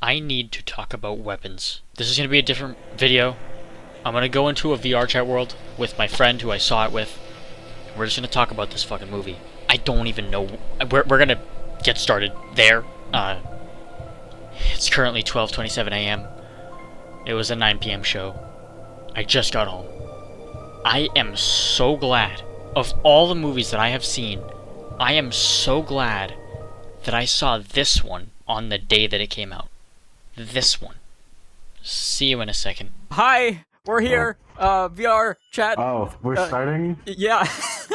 I need to talk about weapons. This is going to be a different video. I'm going to go into a VR chat world with my friend who I saw it with. We're just going to talk about this fucking movie. I don't even know. We're going to get started there. It's currently 12:27 a.m. It was a 9 p.m. show. I just got home. I am so glad. Of all the movies that I have seen, I am so glad that I saw this one on the day that it came out. This one. See you in a second. Hi, we're here. VR chat. Oh, we're starting? Yeah,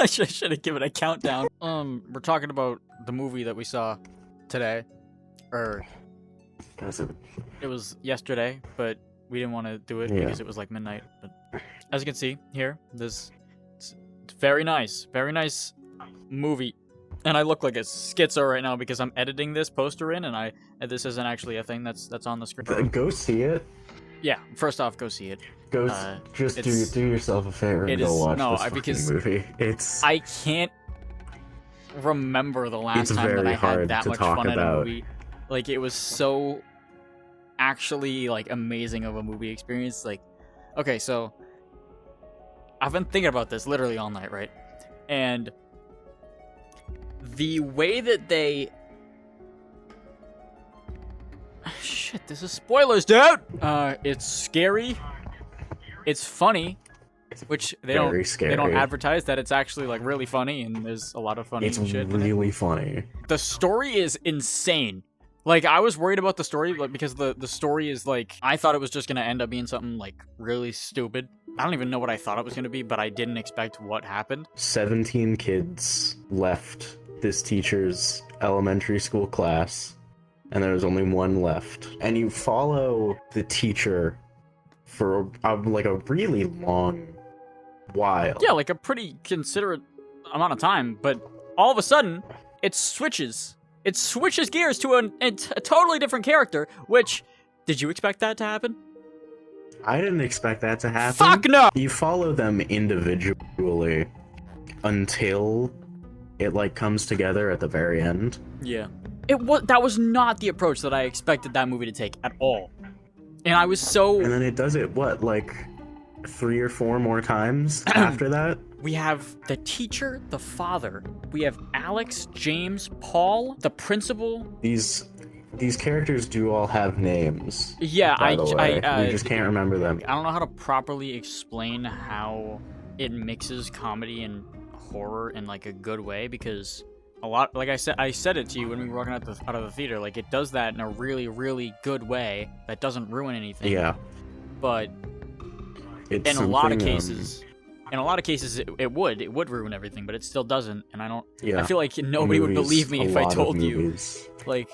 I should have given a countdown. We're talking about the movie that we saw today. It was yesterday, but we didn't want to do it because it was like midnight. But as you can see here, it's very nice movie. And I look like a schizo right now because I'm editing this poster in, and this isn't actually a thing that's on the screen. Go see it. Yeah, first off, go see it. Go just do yourself a favor and go watch this fucking movie. I can't remember the last time that I had that much fun at a movie. Like, it was so actually like amazing of a movie experience. Like, okay, so I've been thinking about this literally all night, right? And the way that they shit, this is spoilers, dude. It's scary, it's funny, which they don't advertise that it's actually like really funny, and there's a lot of funny shit. It's really funny. The story is insane. Like, I was worried about the story, like, because the story is like, I thought it was just gonna end up being something like really stupid. I don't even know what I thought it was gonna be, but I didn't expect what happened. 17 kids left this teacher's elementary school class, and there was only one left. And you follow the teacher for like a really long while. Yeah, like a pretty considerate amount of time, but all of a sudden, it switches. It switches gears to a totally different character, which, did you expect that to happen? I didn't expect that to happen. Fuck no! You follow them individually until it, like, comes together at the very end. Yeah. That was not the approach that I expected that movie to take at all. And I was so... And then it does it, what, like 3 or 4 more times after that? We have the teacher, the father. We have Alex, James, Paul, the principal. These characters do all have names. Yeah, I just can't remember them. I don't know how to properly explain how it mixes comedy and horror in like a good way, because a lot, like I said it to you when we were walking out of the theater, like it does that in a really, really good way that doesn't ruin anything. Yeah. But it's in a lot of cases. In a lot of cases, it would ruin everything, but it still doesn't, and I don't... Yeah. I feel like nobody would believe me if I told you. Like...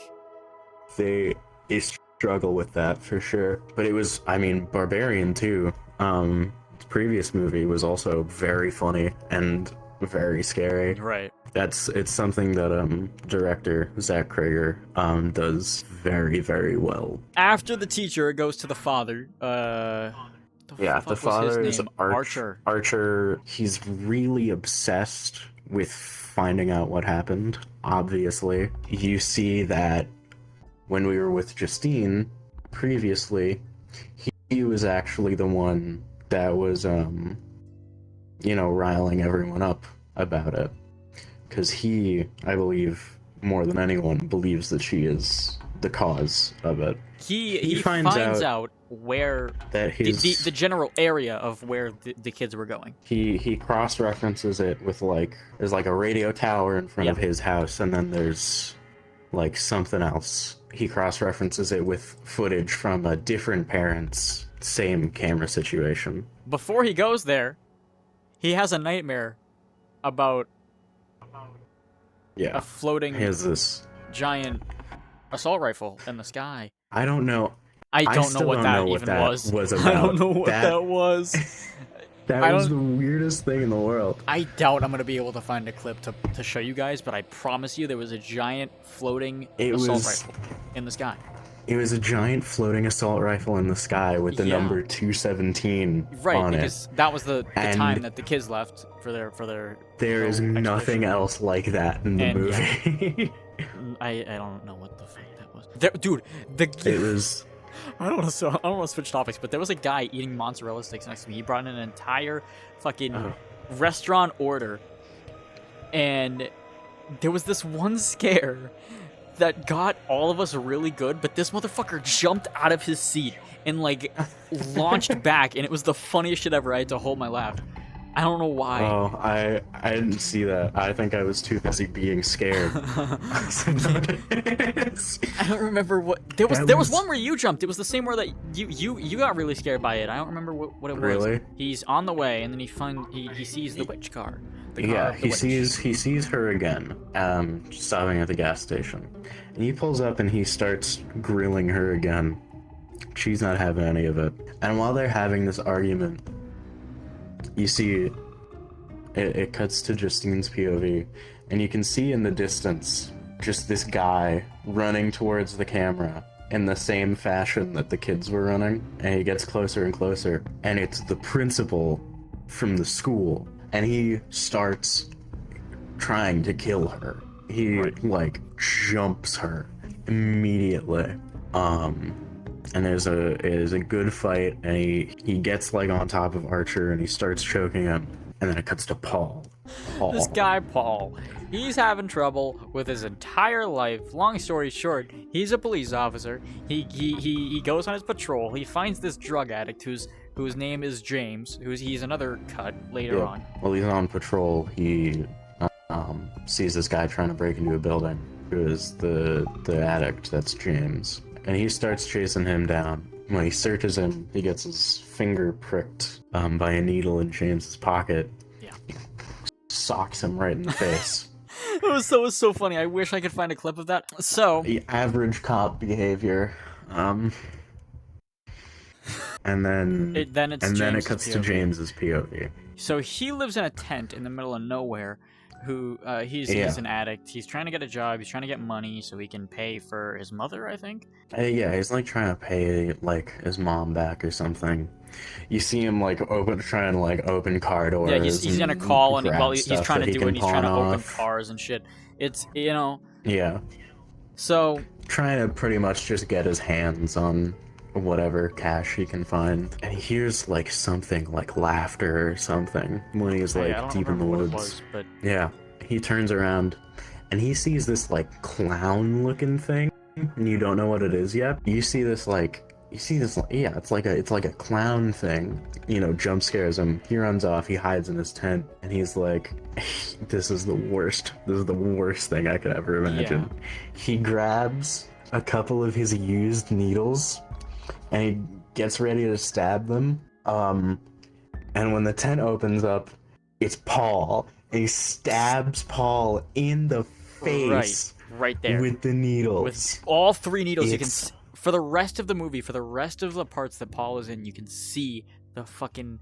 They struggle with that, for sure. But it was, I mean, Barbarian, too. The previous movie was also very funny and very scary. Right. It's something that director Zach Cregger does very, very well. After the teacher, it goes to the father. The father is Archer. Archer, he's really obsessed with finding out what happened, obviously. You see that when we were with Justine previously, he was actually the one that was, riling everyone up about it. Because he, I believe, more than anyone, believes that she is the cause of it. He finds out where that the general area of where the kids were going. He cross-references it with there's like a radio tower in front of his house, and then there's like something else. He cross-references it with footage from a different parent's same camera situation. Before he goes there, he has a nightmare about a floating giant assault rifle in the sky. I don't know. I don't know what that even was. About. I don't know what that was. That was the weirdest thing in the world. I doubt I'm going to be able to find a clip to show you guys, but I promise you there was a giant floating assault rifle in the sky. It was a giant floating assault rifle in the sky with the number 217 on it. Right, because that was the time that the kids left for their There is nothing else like that in the movie. I don't know what the fuck that was. There, dude, It was. I don't want to switch topics, but there was a guy eating mozzarella sticks next to me. He brought in an entire fucking restaurant order, and there was this one scare that got all of us really good, but this motherfucker jumped out of his seat and like launched back, and it was the funniest shit ever. I had to hold my laugh. I don't know why. Oh, I didn't see that. I think I was too busy being scared. I don't remember what there was one where you jumped. It was the same where that you got really scared by it. I don't remember what it was. Really? He's on the way, and then he sees the witch car. Yeah, he sees her again, stopping at the gas station, and he pulls up and he starts grilling her again. She's not having any of it, and while they're having this argument, you see it cuts to Justine's POV, and you can see in the distance just this guy running towards the camera in the same fashion that the kids were running, and he gets closer and closer, and it's the principal from the school, and he starts trying to kill her. He like jumps her immediately. And it is a good fight, and he gets like on top of Archer and he starts choking him, and then it cuts to Paul. This guy Paul, he's having trouble with his entire life. Long story short, he's a police officer. He goes on his patrol. He finds this drug addict whose name is James. He's another cut later on. While he's on patrol, he sees this guy trying to break into a building. Who is the addict? That's James. And he starts chasing him down. When he searches him, he gets his finger pricked by a needle in James's pocket. Yeah. Socks him right in the face. It was so funny. I wish I could find a clip of that. So the average cop behavior. And then it cuts to James's POV. So he lives in a tent in the middle of nowhere. He's an addict. He's trying to get a job. He's trying to get money so he can pay for his mother, I think. Yeah, he's like trying to pay like his mom back or something. You see him like trying to open car doors. Yeah, he's gonna call, and while he's trying to do it, he's trying to open off cars and shit. It's Yeah. So trying to pretty much just get his hands on whatever cash he can find, and he hears like something like laughter or something when he's like deep in the woods. But yeah, he turns around and he sees this like clown looking thing, and you don't know what it is yet. It's like a clown thing, jump scares him. He runs off, he hides in his tent, and he's like, this is the worst thing I could ever imagine. Yeah. He grabs a couple of his used needles and he gets ready to stab them. And when the tent opens up, it's Paul. And he stabs Paul in the face. Right there. With the needles. With all three needles. You can see, for the rest of the movie, for the rest of the parts that Paul is in, you can see the fucking...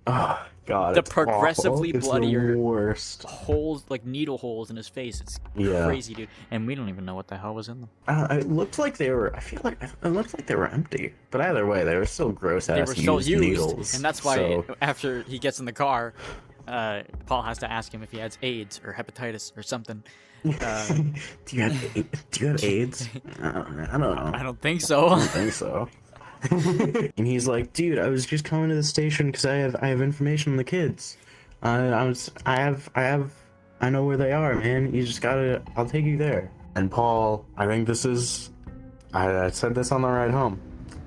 Oh, God, the progressively bloodier worst holes, like needle holes in his face. It's crazy, dude. And we don't even know what the hell was in them. It looked like they were. I feel like it looked like they were empty. But either way, they were still gross ass. They were still used needles, and that's why after he gets in the car, Paul has to ask him if he has AIDS or hepatitis or something. Do you have AIDS? I don't know. I don't think so. I don't think so. And he's like, dude, I was just coming to the station because I have information on the kids. I know where they are, man. You just I'll take you there. And Paul, I think I said this on the ride home.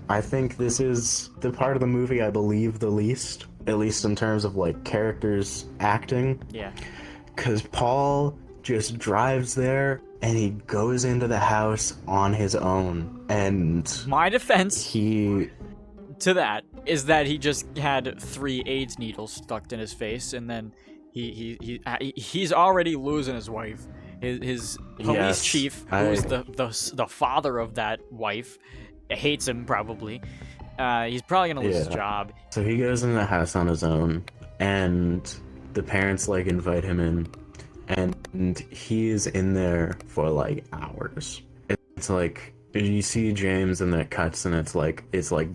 I think this is the part of the movie I believe the least, at least in terms of like characters acting. Yeah. Because Paul just drives there and he goes into the house on his own. And my defense to that is that he just had 3 AIDS needles stuck in his face, and then he's already losing his wife. His police chief, who's the father of that wife, hates him probably. He's probably gonna lose his job. So he goes in the house on his own, and the parents like invite him in, and he is in there for like hours. It's like you see James in the cuts, and it's like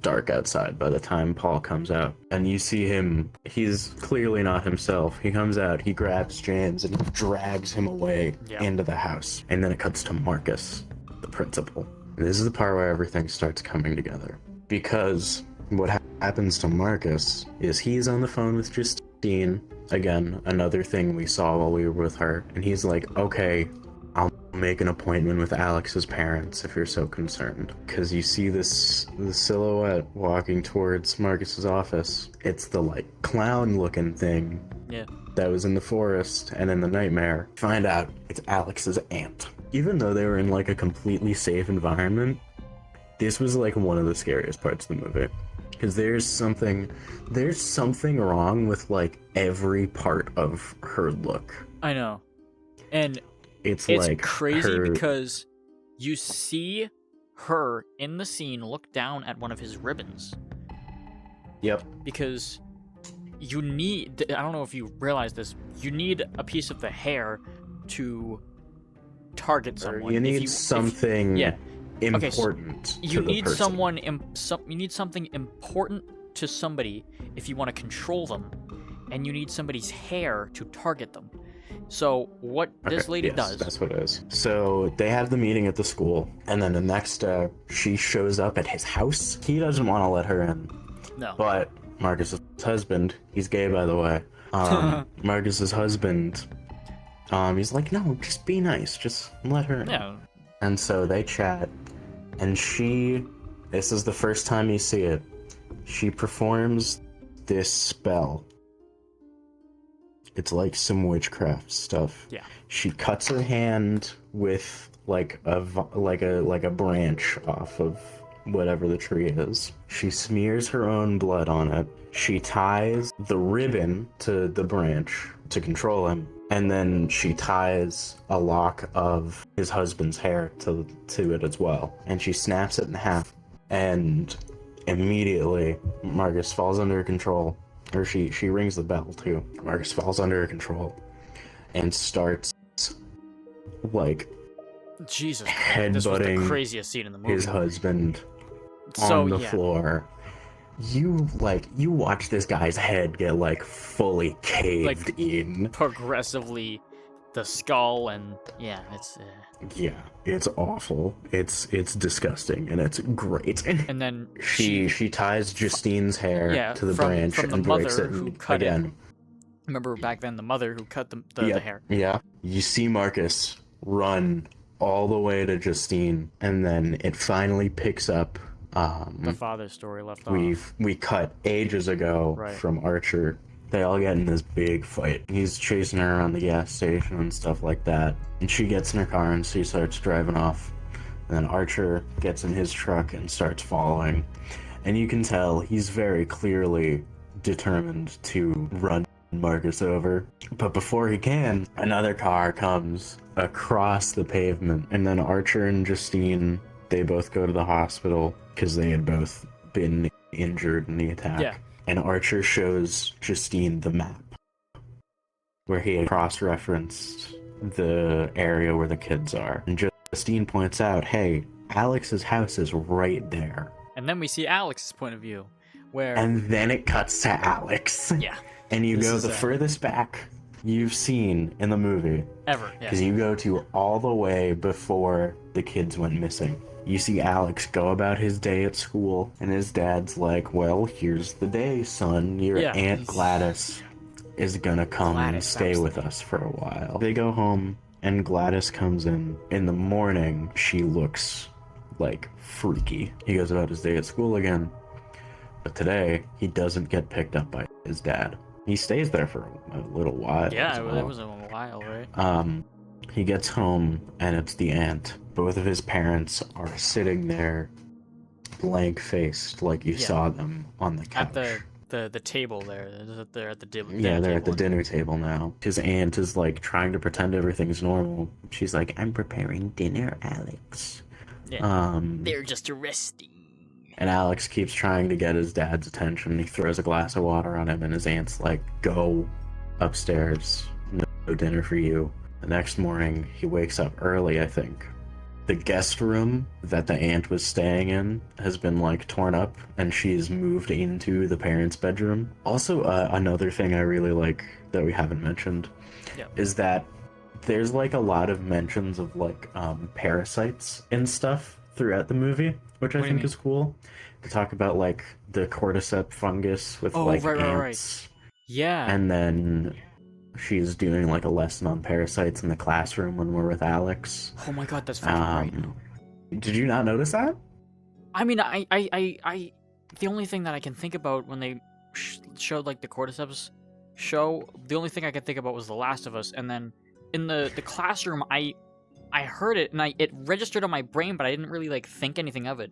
dark outside by the time Paul comes out, and you see him. He's clearly not himself. He comes out, he grabs James and drags him away into the house, and then it cuts to Marcus. the principal. And this is the part where everything starts coming together. Because what happens to Marcus is he's on the phone with Justine. Again, another thing we saw while we were with her. And he's like, okay, I'll make an appointment with Alex's parents if you're so concerned. Because you see the silhouette walking towards Marcus's office. It's the, like, clown-looking thing. Yeah. That was in the forest and in the nightmare. Find out it's Alex's aunt. Even though they were in, like, a completely safe environment, this was, like, one of the scariest parts of the movie. Because there's something wrong with, like, every part of her look. I know. And it's like crazy her... because you see her in the scene look down at one of his ribbons. Yep. Because you need, I don't know if you realize this, you need a piece of the hair to target someone. You need something important to you the need person. someone you need something important to somebody if you want to control them, and you need somebody's hair to target them. So what this lady does, that's what it is. So they have the meeting at the school, and then the next day she shows up at his house. He doesn't want to let her in. No. But Marcus's husband, he's gay by the way. Marcus's husband, he's like, no, just be nice, just let her in. Yeah. And so they chat, and this is the first time you see it, she performs this spell. It's like some witchcraft stuff. Yeah. She cuts her hand with like a branch off of whatever the tree is. She smears her own blood on it. She ties the ribbon to the branch to control him, and then she ties a lock of his husband's hair to it as well. And she snaps it in half, and immediately Marcus falls under her control. Or she rings the bell too. Marcus falls under her control and starts like Jesus, headbutting this was the craziest scene in the movie. his husband So, on the yeah. floor. You watch this guy's head get like fully caved in. Progressively, the skull and it's. Yeah, it's awful. It's disgusting and it's great. And then she ties Justine's hair to the branch from the and breaks mother it who cut again. it. Remember back then, the mother who cut the hair. Yeah. You see Marcus run all the way to Justine, and then it finally picks up. The father's story left off. We cut ages ago from Archer. They all get in this big fight. He's chasing her around the gas station and stuff like that. And she gets in her car and she starts driving off. And then Archer gets in his truck and starts following. And you can tell he's very clearly determined to run Marcus over. But before he can, another car comes across the pavement. And then Archer and Justine, they both go to the hospital because they had both been injured in the attack. Yeah. And Archer shows Justine the map where he had cross-referenced the area where the kids are. And Justine points out, hey, Alex's house is right there. And then we see Alex's point of view, where... And then it cuts to Alex. Yeah. And you go the furthest back you've seen in the movie. Ever, yeah. Because you go to all the way before the kids went missing. You see Alex go about his day at school, and his dad's like, well, here's the day, son. Your Aunt Gladys is gonna come and stay with us for a while. They go home, and Gladys comes in. In the morning, she looks, like, freaky. He goes about his day at school again. But today, he doesn't get picked up by his dad. He stays there for a little while. Yeah, it was a while, right? He gets home, and it's the aunt. Both of his parents are sitting there, blank-faced, like you saw them on the couch. At the table there. They're at the dinner table. Yeah, they're at the dinner table now. His aunt is, like, trying to pretend everything's normal. She's like, I'm preparing dinner, Alex. Yeah. They're just resting. And Alex keeps trying to get his dad's attention. He throws a glass of water on him, and his aunt's like, go upstairs. No dinner for you. The next morning, he wakes up early, I think. The guest room that the aunt was staying in has been, like, torn up, and she's moved into the parents' bedroom. Also, another thing I really like that we haven't mentioned is that there's like a lot of mentions of like parasites and stuff throughout the movie, which I What do you think mean? is cool. To talk about like the cordyceps fungus with Oh, like right. ants, Yeah. and then she's doing like a lesson on parasites in the classroom when we're with Alex. Oh my god, that's fucking right. Did you not notice that? I mean, the only thing that I can think about when they showed like the Cordyceps show, the only thing I could think about was The Last of Us, and then in the classroom, I heard it and it registered on my brain, but I didn't really like think anything of it.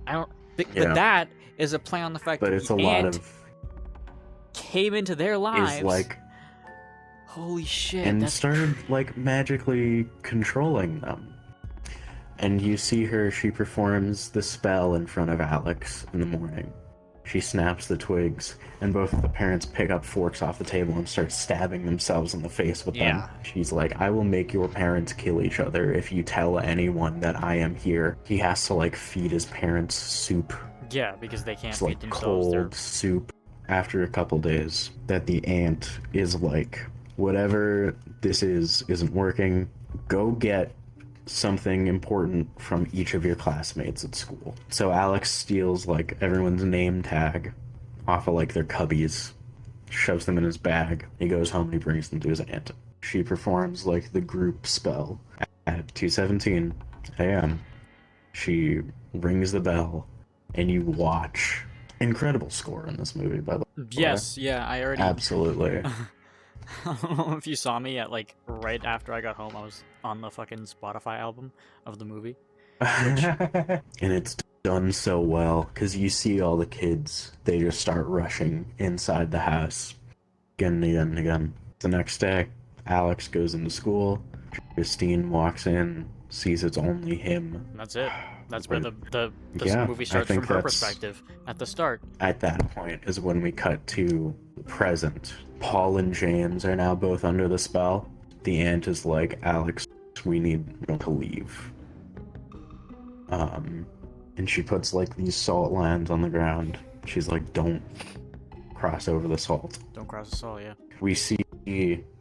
I don't. But Yeah. that is a play on the fact But that it's the a lot ant of came into their lives. is like Holy shit! and That's started like magically controlling them. And you see her, she performs the spell in front of Alex in the morning. She snaps the twigs, and both of the parents pick up forks off the table and start stabbing themselves in the face with Yeah. them. She's like, I will make your parents kill each other if you tell anyone that I am here. He has to like feed his parents soup. yeah, because they can't It's feed like themselves. They're cold soup. After a couple days, that the aunt is like, whatever this is isn't working. Go get something important from each of your classmates at school. So Alex steals like everyone's name tag off of like their cubbies, shoves them in his bag. He goes home and he brings them to his aunt. She performs like the group spell at 2:17 a.m. She rings the bell, and you watch. Incredible score in this movie, by the way. yes, yeah. I already. Absolutely. I don't know if you saw me at like right after I got home. I was on the fucking Spotify album of the movie. And it's done so well because you see all the kids, they just start rushing inside the house again and again and again. The next day, Alex goes into school. Christine walks in, sees it's only him. And that's it. That's where the Yeah, movie I starts from think her that's- perspective at the start. At that point is when we cut to the present. Paul and James are now both under the spell. The aunt is like, Alex, we need to leave. And she puts like these salt lines on the ground. She's like, don't cross over the salt. Don't cross the soul, yeah. We see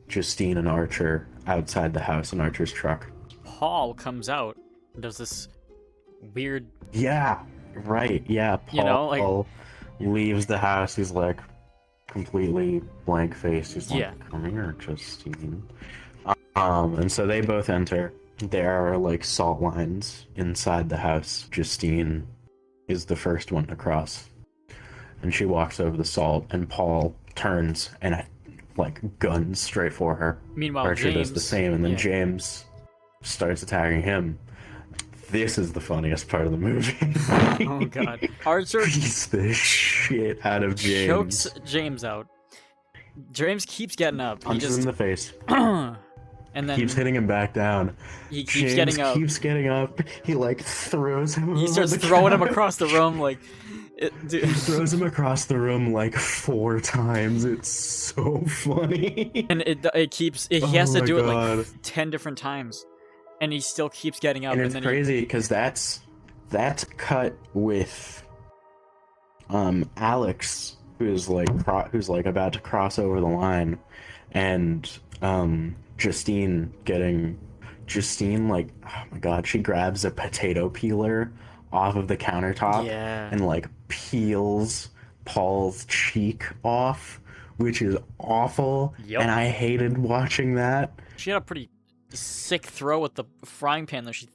Justine and Archer outside the house in Archer's truck. Paul comes out and does this weird. Yeah, right. Yeah, Paul You know, like- leaves the house. He's like completely blank faced. He's like, Yeah. come here, Justine. And so they both enter. There are like salt lines inside the house. Justine is the first one to cross. And she walks over the salt, and Paul turns and like guns straight for her. Meanwhile, Archer James does the same, and then yeah. James starts attacking him. This is the funniest part of the movie. Oh god, Archer Beats the shit out of James. chokes James out. James keeps getting up. He Punches just him in the face. and then Keeps hitting him back down. he keeps James getting up. keeps getting up. He like throws him. He over starts the throwing him couch. across the room like, dude. He throws him across the room like 4 times. It's so funny. And it keeps. He has Oh to do it my like God. 10 different times, and he still keeps getting up. And And, it's then crazy because that's cut with Alex, who's like about to cross over the line, and Justine like, oh my god, she grabs a potato peeler off of the countertop yeah, and like peels Paul's cheek off, which is awful. Yep. And I hated watching that. she had a pretty sick throw with the frying pan. Though she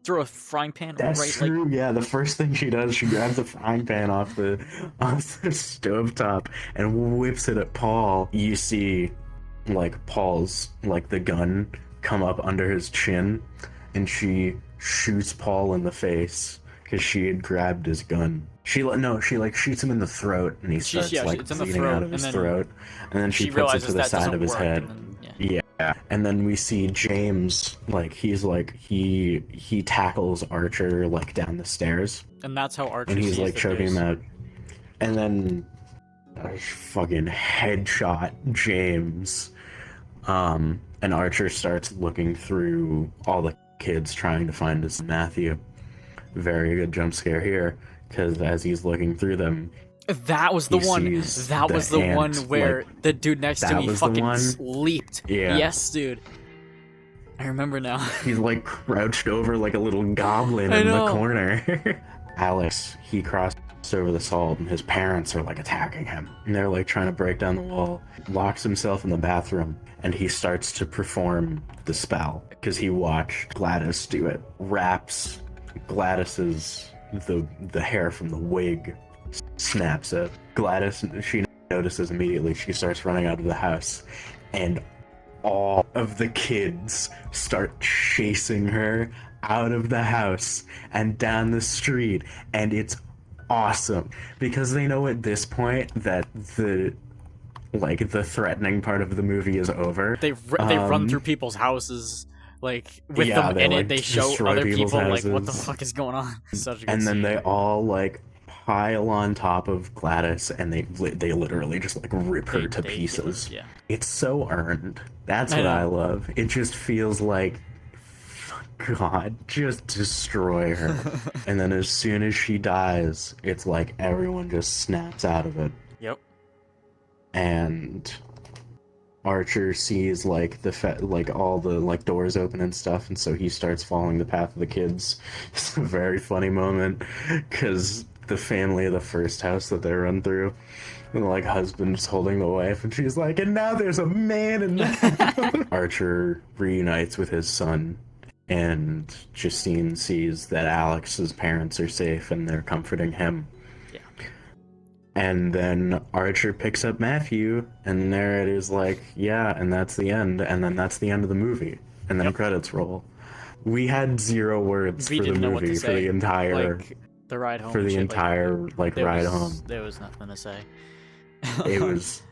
threw a frying pan That's right true. Yeah, the first thing she does, she grabs the frying pan off the stovetop and whips it at Paul. You see, like Paul's like the gun come up under his chin, and she shoots Paul in the face because she had grabbed his gun. She like shoots him in the throat, and he starts like it's in the bleeding throat, out of his and then throat, and then she puts it realizes to the that side doesn't of his work, head. and then, Yeah, and then we see James, like he tackles Archer like down the stairs, and that's how Archer and he's sees like that choking him there's- out, and then fucking headshot James, and Archer starts looking through all the kids trying to find his Matthew. Very good jump scare here, because as he's looking through them, That was the He one. sees That the was the ant, one where like, the dude next to that me was the fucking one? leaped. Yeah. Yes, dude. I remember now. He's like crouched over like a little goblin I in the know. corner. Alex, he crossed over the salt and his parents are like attacking him. And they're like trying to break down the wall. Locks himself in the bathroom and he starts to perform the spell because he watched Gladys do it. Wraps Gladys's the hair from the wig, snaps it. Gladys, she notices immediately. She starts running out of the house and all of the kids start chasing her out of the house and down the street, and it's awesome because they know at this point that the threatening part of the movie is over. They run through people's houses, like with Yeah, them they, in like, it. They show destroy other people's people like, what the houses. fuck is going on? Such a good And then scene. they all like pile on top of Gladys and they literally just like rip her to They kill pieces. her, yeah. It's so earned. That's I what know. I love. It just feels like, God, just destroy her. And then as soon as she dies, it's like everyone just snaps out of it. Yep. And Archer sees like like all the like doors open and stuff, and so he starts following the path of the kids. It's a very funny moment because the family of the first house that they run through, and the like husband's holding the wife, and she's like, and now there's a man in the house. Archer reunites with his son, and Justine sees that Alex's parents are safe and they're comforting him. Yeah. And then Archer picks up Matthew, and there it is like, yeah, and that's the end, and then that's the end of the movie, and then credits roll. We had 0 words We for the didn't know what to movie for say. the entire Like the ride home. for and the shit, entire like there ride was, home. There was nothing to say. It was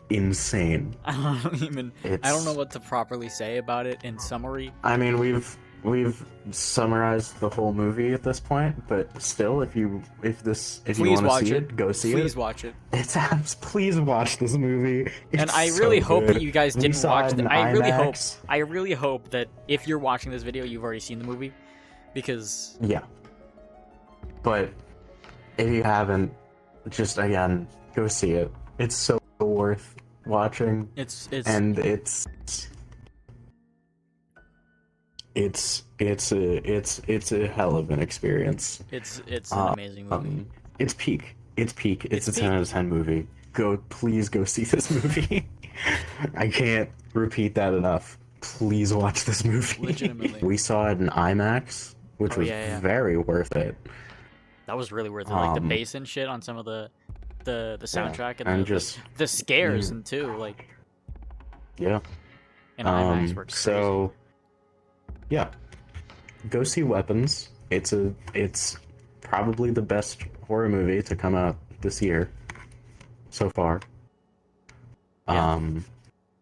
insane. I don't even. It's, I don't know what to properly say about it in summary. I mean, we've summarized the whole movie at this point, but still, if you want to see it, go see it. Please watch it. It's please watch this movie. And It's I really so hope good. that you guys We didn't saw watch it it. in I IMAX. really hope that if you're watching this video, you've already seen the movie, because Yeah. But if you haven't, just again, go see it. It's so worth watching, it's and it's a hell of an experience. it's an amazing movie. It's peak. It's peak. It's a It's 10 peak. out of 10 movie. Please go see this movie. I can't repeat that enough. Please watch this movie. Legitimately. We saw it in IMAX, which Oh, was yeah. very worth it. That was really worth it. Like the Um, bass and shit on some of the soundtrack and and just- the scares and too, like Yeah. in IMAX works So, yeah, go see Weapons. It's probably the best horror movie to come out this year so far. Yeah.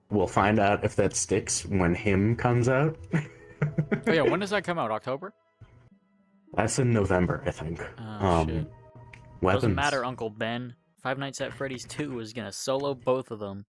We'll find out if that sticks when Him comes out. crazy. Oh yeah, when does that come out? October? That's in November, I think. Oh shit. Weapons. Doesn't matter, Uncle Ben. Five Nights at Freddy's 2 is gonna solo both of them.